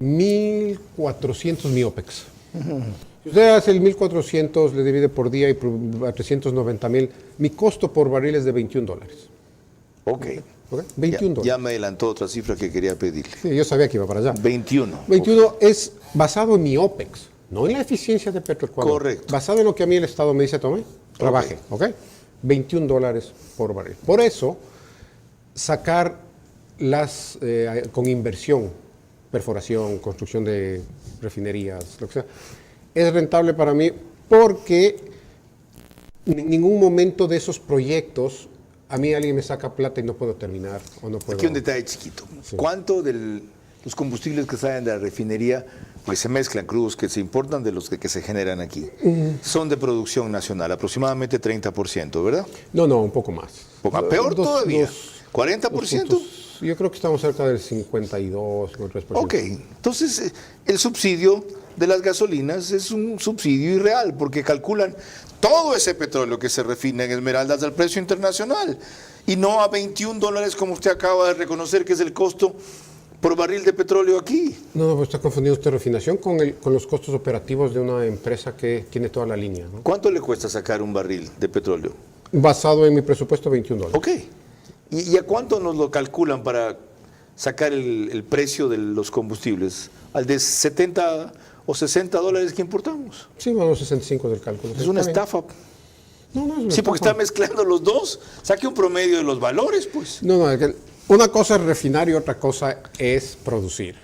1.400 mi OPEX. Si usted hace el 1.400, le divide por día y a 390,000, mi costo por barril es de $21. Ok. ¿Ok? $21. Ya me adelantó otra cifra que quería pedirle. Sí, yo sabía que iba para allá. 21. 21 es basado en mi OPEX, no en la eficiencia de Petroecuador. Correcto. Basado en lo que a mí el Estado me dice, tome, trabaje, ¿ok? $21 por barril. Por eso, sacar con inversión, perforación, construcción de refinerías, lo que sea, es rentable para mí porque en ningún momento de esos proyectos a mí alguien me saca plata y no puedo terminar o no puedo... Aquí un detalle chiquito. Sí. ¿Cuánto de los combustibles que salen de la refinería, pues se mezclan crudos que se importan de los que se generan aquí? Son de producción nacional, aproximadamente 30%, ¿verdad? No, un poco más. Peor todavía. ¿40%? Yo creo que estamos cerca del 52, 53%. Ok, entonces el subsidio de las gasolinas es un subsidio irreal porque calculan todo ese petróleo que se refina en Esmeraldas al precio internacional y no a $21 como usted acaba de reconocer que es el costo por barril de petróleo aquí. No, pues está confundiendo usted refinación con los costos operativos de una empresa que tiene toda la línea, ¿no? ¿Cuánto le cuesta sacar un barril de petróleo? Basado en mi presupuesto, $21. Ok. ¿Y a cuánto nos lo calculan para sacar el precio de los combustibles? ¿Al de 70 o 60 dólares que importamos? Sí, vamos a 65 del cálculo. Es una estafa. No, no es una Sí, porque estafa. está mezclando los dos. Saque un promedio de los valores, pues. No, es que una cosa es refinar y otra cosa es producir.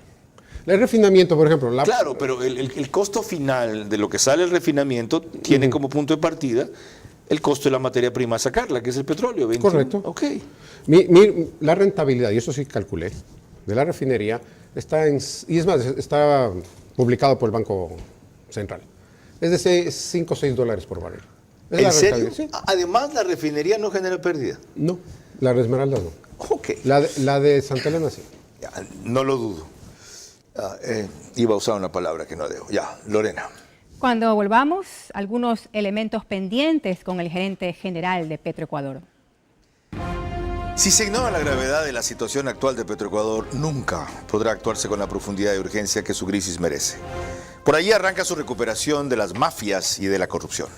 El refinamiento, por ejemplo... Claro, pero el costo final de lo que sale el refinamiento tiene como punto de partida el costo de la materia prima a sacarla, que es el petróleo. 21. Correcto. Ok. La rentabilidad, y eso sí calculé, de la refinería está en... Y es más, está publicado por el Banco Central. Es de 5 o 6 dólares por barril. Es ¿En la serio? rentabilidad, sí. Además, la refinería no genera pérdida. No, la de Esmeraldas no. Ok. La de Santa Elena sí. Ya, no lo dudo. Iba a usar una palabra que no debo. Ya, Lorena. Cuando volvamos, algunos elementos pendientes con el gerente general de Petroecuador. Si se ignora la gravedad de la situación actual de Petroecuador, nunca podrá actuarse con la profundidad y urgencia que su crisis merece. Por allí arranca su recuperación de las mafias y de la corrupción.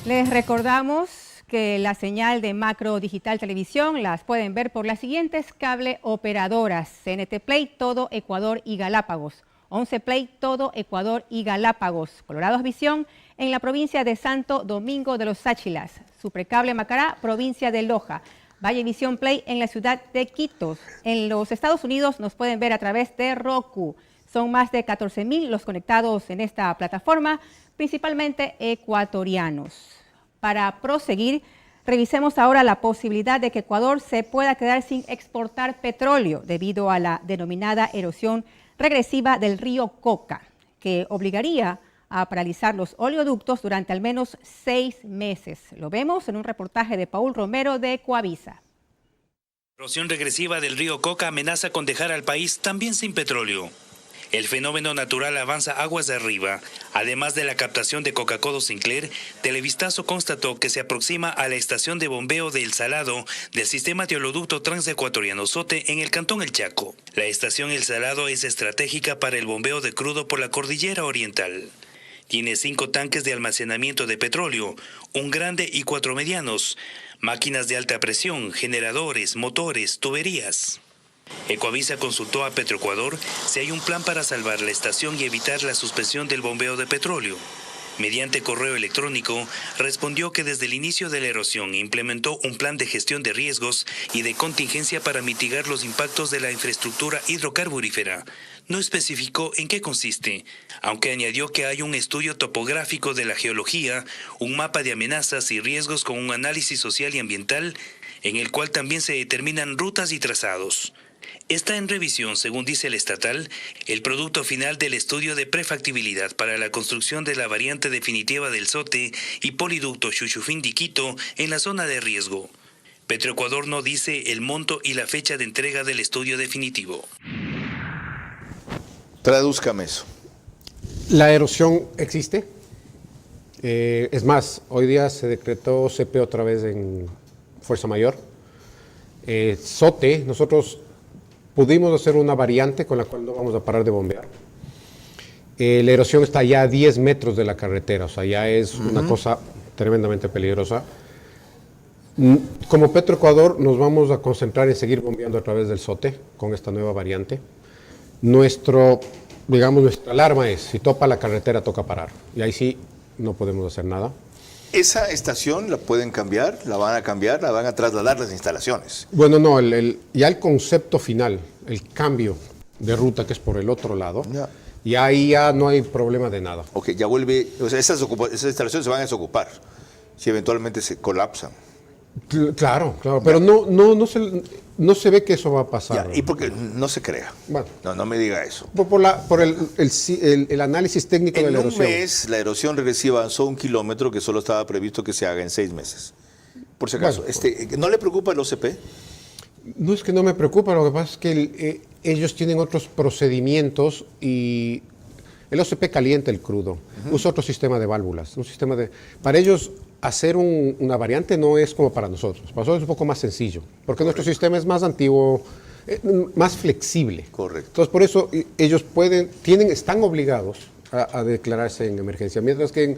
Les recordamos que la señal de Macro Digital Televisión las pueden ver por las siguientes cable operadoras: CNT Play, todo Ecuador y Galápagos; 11 Play, todo Ecuador y Galápagos; Colorados Visión en la provincia de Santo Domingo de los Sáchilas; Supracable Macará, provincia de Loja; Valle Visión Play en la ciudad de Quito. En los Estados Unidos nos pueden ver a través de Roku. Son más de 14.000 los conectados en esta plataforma, principalmente ecuatorianos. Para proseguir, revisemos ahora la posibilidad de que Ecuador se pueda quedar sin exportar petróleo debido a la denominada erosión regresiva del río Coca, que obligaría a paralizar los oleoductos durante al menos 6 meses. Lo vemos en un reportaje de Paul Romero de Coavisa. La erosión regresiva del río Coca amenaza con dejar al país también sin petróleo. El fenómeno natural avanza aguas de arriba. Además de la captación de Coca-Cola Sinclair, Televistazo constató que se aproxima a la estación de bombeo de El Salado del sistema de oleoducto transecuatoriano SOTE en el cantón El Chaco. La estación El Salado es estratégica para el bombeo de crudo por la cordillera oriental. Tiene 5 tanques de almacenamiento de petróleo, un grande y 4 medianos, máquinas de alta presión, generadores, motores, tuberías. Ecoavisa consultó a Petroecuador si hay un plan para salvar la estación y evitar la suspensión del bombeo de petróleo. Mediante correo electrónico, respondió que desde el inicio de la erosión implementó un plan de gestión de riesgos y de contingencia para mitigar los impactos de la infraestructura hidrocarburífera. No especificó en qué consiste, aunque añadió que hay un estudio topográfico de la geología, un mapa de amenazas y riesgos con un análisis social y ambiental, en el cual también se determinan rutas y trazados. Está en revisión, según dice el estatal, el producto final del estudio de prefactibilidad para la construcción de la variante definitiva del SOTE y poliducto Chuchufín-Quito en la zona de riesgo. Petroecuador no dice el monto y la fecha de entrega del estudio definitivo. Tradúzcame eso. La erosión existe. Es más, hoy día se decretó CP otra vez en fuerza mayor. SOTE, nosotros pudimos hacer una variante con la cual no vamos a parar de bombear. La erosión está ya a 10 metros de la carretera, o sea, ya es una cosa tremendamente peligrosa. Como Petroecuador nos vamos a concentrar en seguir bombeando a través del SOTE con esta nueva variante. Nuestra alarma es, si topa la carretera, toca parar. Y ahí sí no podemos hacer nada. ¿Esa estación la pueden cambiar? ¿La van a cambiar? ¿La van a trasladar las instalaciones? Bueno, no, ya el concepto final, el cambio de ruta que es por el otro lado, y ahí ya no hay problema de nada. Ok, ya vuelve, o sea, esas instalaciones se van a desocupar si eventualmente se colapsan. Claro, pero no no se ve que eso va a pasar. Ya, y porque no se crea. Bueno. No me diga eso. Por el análisis técnico de la erosión. En un mes, la erosión regresiva avanzó 1 kilómetro que solo estaba previsto que se haga en 6 meses. Por si acaso, Bueno, ¿no le preocupa el OCP? No es que no me preocupa, lo que pasa es que ellos tienen otros procedimientos y el OCP calienta el crudo, usa otro sistema de válvulas, para ellos hacer una variante no es como para nosotros es un poco más sencillo, porque nuestro sistema es más antiguo, más flexible. Correcto. Entonces por eso ellos están obligados a declararse en emergencia, mientras que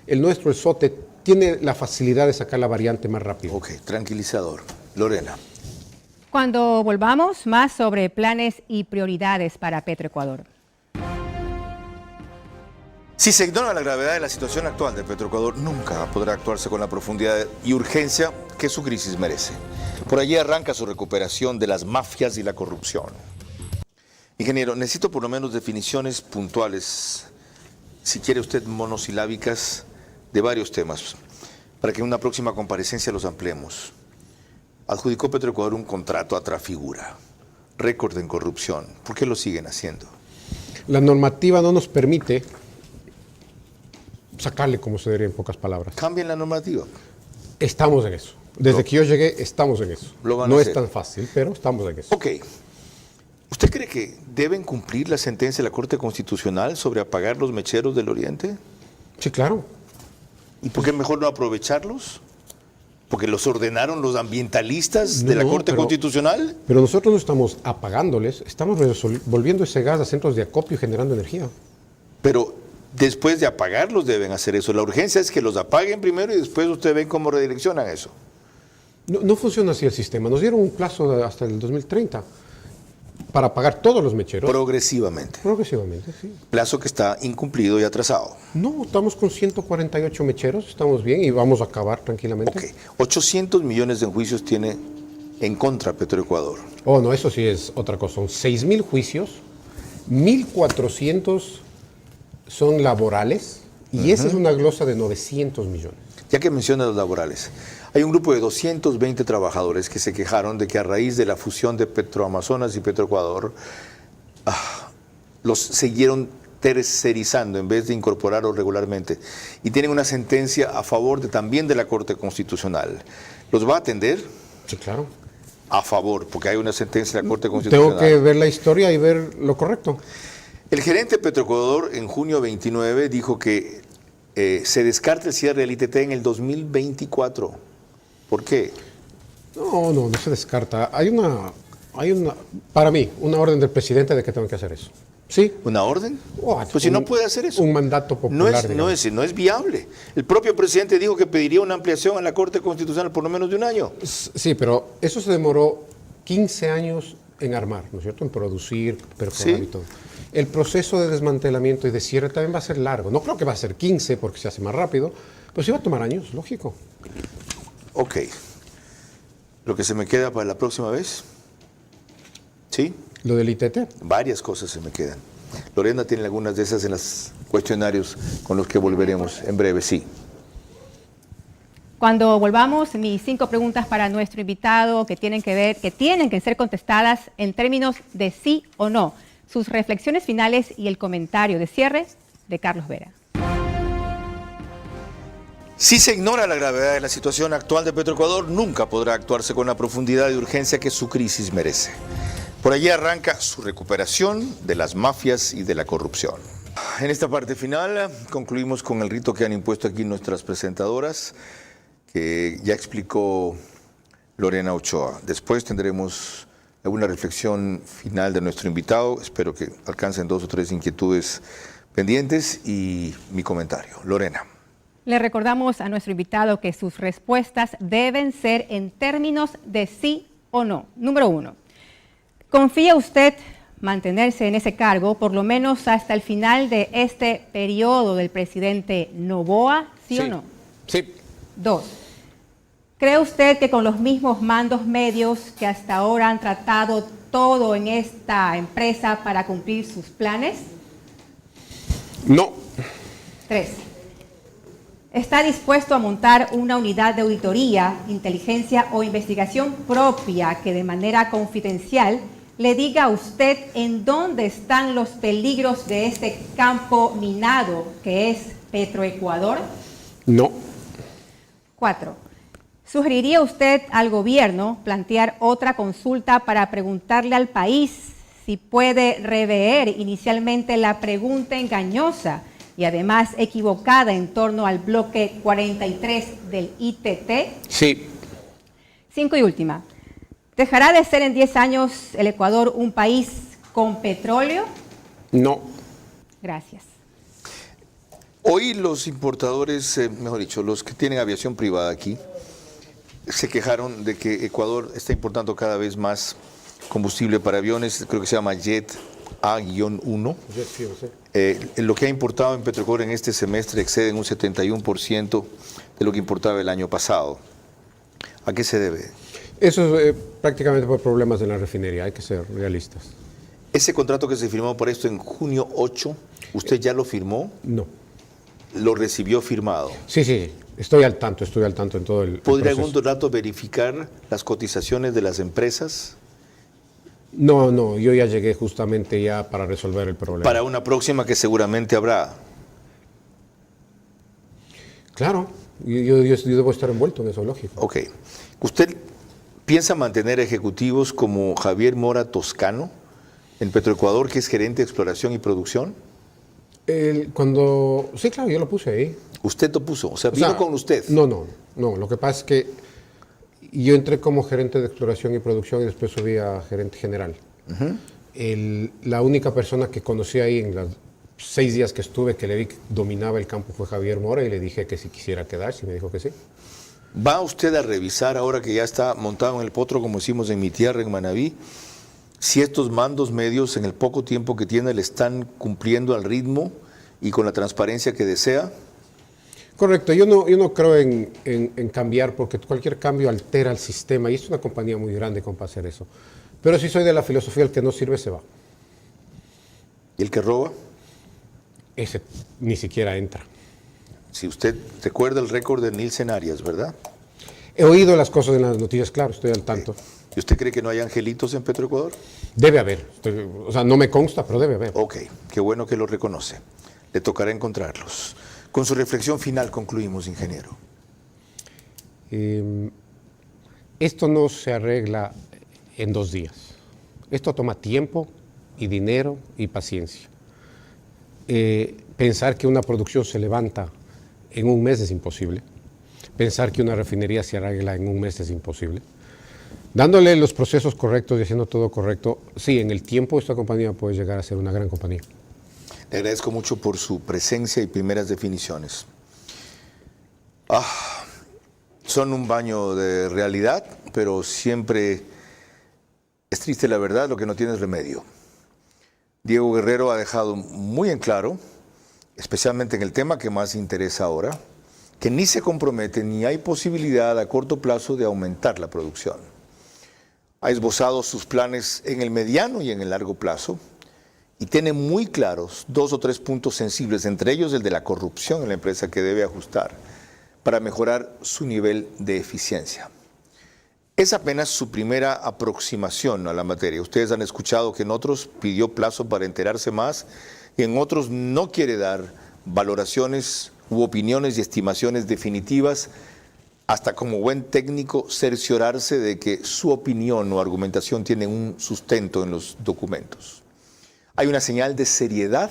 el nuestro, el SOTE, tiene la facilidad de sacar la variante más rápido. Ok, tranquilizador. Lorena. Cuando volvamos, más sobre planes y prioridades para Petroecuador. Si se ignora la gravedad de la situación actual de Petroecuador, nunca podrá actuarse con la profundidad y urgencia que su crisis merece. Por allí arranca su recuperación de las mafias y la corrupción. Ingeniero, necesito por lo menos definiciones puntuales, si quiere usted monosilábicas, de varios temas, para que en una próxima comparecencia los ampliemos. Adjudicó Petroecuador un contrato a Trafigura, récord en corrupción. ¿Por qué lo siguen haciendo? La normativa no nos permite sacarle, como se diría en pocas palabras. Cambien la normativa. Estamos en eso. Desde que yo llegué, estamos en eso. No es tan fácil, pero estamos en eso. Ok. ¿Usted cree que deben cumplir la sentencia de la Corte Constitucional sobre apagar los mecheros del Oriente? Sí, claro. ¿Y por qué mejor no aprovecharlos? ¿Porque los ordenaron los ambientalistas de la Corte Constitucional? Pero nosotros no estamos apagándoles, estamos volviendo ese gas a centros de acopio y generando energía. Pero después de apagarlos deben hacer eso. La urgencia es que los apaguen primero y después usted ven cómo redireccionan eso. No funciona así el sistema. Nos dieron un plazo hasta el 2030 para apagar todos los mecheros. Progresivamente. Progresivamente, sí. Plazo que está incumplido y atrasado. No, estamos con 148 mecheros, estamos bien y vamos a acabar tranquilamente. Ok. 800 millones de juicios tiene en contra Petroecuador. Oh, no, eso sí es otra cosa. Son 6.000 juicios, 1.400 son laborales y esa es una glosa de 900 millones. Ya que menciona los laborales, hay un grupo de 220 trabajadores que se quejaron de que a raíz de la fusión de Petroamazonas y Petroecuador, los siguieron tercerizando en vez de incorporarlos regularmente. Y tienen una sentencia a favor también de la Corte Constitucional. ¿Los va a atender? Sí, claro. A favor, porque hay una sentencia de la Corte Constitucional. Tengo que ver la historia y ver lo correcto. El gerente de Petroecuador en junio 29 dijo que se descarta el cierre del ITT en el 2024. ¿Por qué? No se descarta. Hay para mí, una orden del presidente de que tengo que hacer eso. ¿Sí? ¿Una orden? Pues si no puede hacer eso. Un mandato popular. No es viable. El propio presidente dijo que pediría una ampliación a la Corte Constitucional por no menos de un año. Sí, pero eso se demoró 15 años en armar, ¿no es cierto? En producir, perforar y todo. El proceso de desmantelamiento y de cierre también va a ser largo. No creo que va a ser 15 porque se hace más rápido, pero sí va a tomar años, lógico. Ok. Lo que se me queda para la próxima vez. ¿Sí? Lo del ITT. Varias cosas se me quedan. Lorena tiene algunas de esas en los cuestionarios con los que volveremos en breve, sí. Cuando volvamos, mis 5 preguntas para nuestro invitado que tienen que ser contestadas en términos de sí o no. Sus reflexiones finales y el comentario de cierre de Carlos Vera. Si se ignora la gravedad de la situación actual de Petroecuador, nunca podrá actuarse con la profundidad y urgencia que su crisis merece. Por allí arranca su recuperación de las mafias y de la corrupción. En esta parte final concluimos con el rito que han impuesto aquí nuestras presentadoras, que ya explicó Lorena Ochoa. Después tendremos alguna reflexión final de nuestro invitado. Espero que alcancen 2 o 3 inquietudes pendientes y mi comentario. Lorena. Le recordamos a nuestro invitado que sus respuestas deben ser en términos de sí o no. Número 1. ¿Confía usted mantenerse en ese cargo por lo menos hasta el final de este periodo del presidente Noboa, sí o no? Sí. 2. ¿Cree usted que con los mismos mandos medios que hasta ahora han tratado todo en esta empresa para cumplir sus planes? No. 3. ¿Está dispuesto a montar una unidad de auditoría, inteligencia o investigación propia que de manera confidencial le diga a usted en dónde están los peligros de este campo minado que es Petroecuador? No. 4. ¿Sugeriría usted al gobierno plantear otra consulta para preguntarle al país si puede rever inicialmente la pregunta engañosa y además equivocada en torno al bloque 43 del ITT? Sí. 5 y última. ¿Dejará de ser en 10 años el Ecuador un país con petróleo? No. Gracias. Hoy los importadores, mejor dicho, los que tienen aviación privada aquí, se quejaron de que Ecuador está importando cada vez más combustible para aviones, creo que se llama Jet A-1. Jet fuel, sí. Lo que ha importado en Petroecuador en este semestre excede en un 71% de lo que importaba el año pasado. ¿A qué se debe? Eso es prácticamente por problemas en la refinería, hay que ser realistas. Ese contrato que se firmó por esto en junio 8, ¿usted ya lo firmó? No. ¿Lo recibió firmado? Sí, sí, estoy al tanto en todo el ¿Podría proceso. algún rato verificar las cotizaciones de las empresas? No, yo ya llegué justamente ya para resolver el problema. Para una próxima que seguramente habrá. Claro, yo debo estar envuelto en eso, lógico. Ok. ¿Usted piensa mantener ejecutivos como Javier Mora Toscano en Petroecuador, que es gerente de exploración y producción? Sí, claro, yo lo puse ahí. ¿Usted lo puso? O sea, vino con usted. No, lo que pasa es que yo entré como gerente de exploración y producción y después subí a gerente general. La única persona que conocí ahí en los 6 días que estuve, que le vi que dominaba el campo, fue Javier Mora, y le dije que si quisiera quedarse, y me dijo que sí. ¿Va usted a revisar, ahora que ya está montado en el potro, como hicimos en mi tierra, en Manabí, si estos mandos medios, en el poco tiempo que tiene, le están cumpliendo al ritmo y con la transparencia que desea? Correcto, yo no creo en cambiar, porque cualquier cambio altera el sistema, y es una compañía muy grande como para hacer eso. Pero sí soy de la filosofía, el que no sirve se va. ¿Y el que roba? Ese ni siquiera entra. Si usted recuerda el récord de Nielsen Arias, ¿verdad? He oído las cosas en las noticias, claro, estoy al tanto. ¿Y usted cree que no hay angelitos en Petroecuador? Debe haber, o sea, no me consta, pero debe haber. Ok, qué bueno que lo reconoce. Le tocará encontrarlos. Con su reflexión final concluimos, ingeniero. Esto no se arregla en 2 días. Esto toma tiempo y dinero y paciencia. Pensar que una producción se levanta en un mes es imposible. Pensar que una refinería se arregla en un mes es imposible. Dándole los procesos correctos y haciendo todo correcto, sí, en el tiempo esta compañía puede llegar a ser una gran compañía. Le agradezco mucho por su presencia y primeras definiciones. Son un baño de realidad, pero siempre es triste la verdad, lo que no tiene es remedio. Diego Guerrero ha dejado muy en claro, especialmente en el tema que más interesa ahora, que ni se compromete ni hay posibilidad a corto plazo de aumentar la producción. Ha esbozado sus planes en el mediano y en el largo plazo y tiene muy claros 2 o 3 puntos sensibles, entre ellos el de la corrupción en la empresa que debe ajustar para mejorar su nivel de eficiencia. Es apenas su primera aproximación a la materia. Ustedes han escuchado que en otros pidió plazo para enterarse más y en otros no quiere dar valoraciones u opiniones y estimaciones definitivas hasta como buen técnico cerciorarse de que su opinión o argumentación tiene un sustento en los documentos. Hay una señal de seriedad,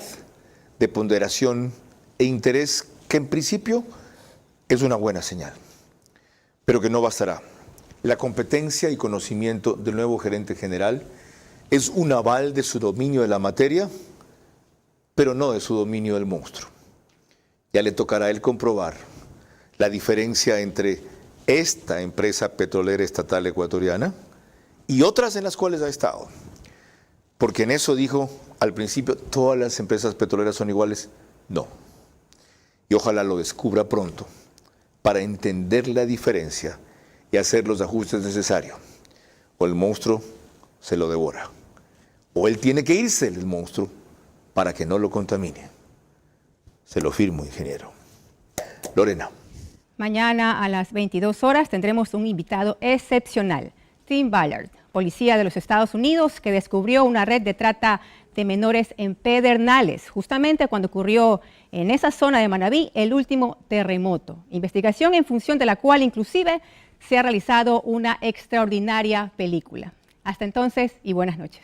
de ponderación e interés que en principio es una buena señal, pero que no bastará. La competencia y conocimiento del nuevo gerente general es un aval de su dominio de la materia, pero no de su dominio del monstruo. Ya le tocará a él comprobar la diferencia entre esta empresa petrolera estatal ecuatoriana y otras en las cuales ha estado. Porque en eso dijo al principio, ¿todas las empresas petroleras son iguales? No. Y ojalá lo descubra pronto para entender la diferencia y hacer los ajustes necesarios. O el monstruo se lo devora. O él tiene que irse, el monstruo, para que no lo contamine. Se lo firmo, ingeniero. Lorena. Mañana a las 22 horas tendremos un invitado excepcional, Tim Ballard, policía de los Estados Unidos, que descubrió una red de trata de menores en Pedernales, justamente cuando ocurrió en esa zona de Manabí el último terremoto. Investigación en función de la cual inclusive se ha realizado una extraordinaria película. Hasta entonces y buenas noches.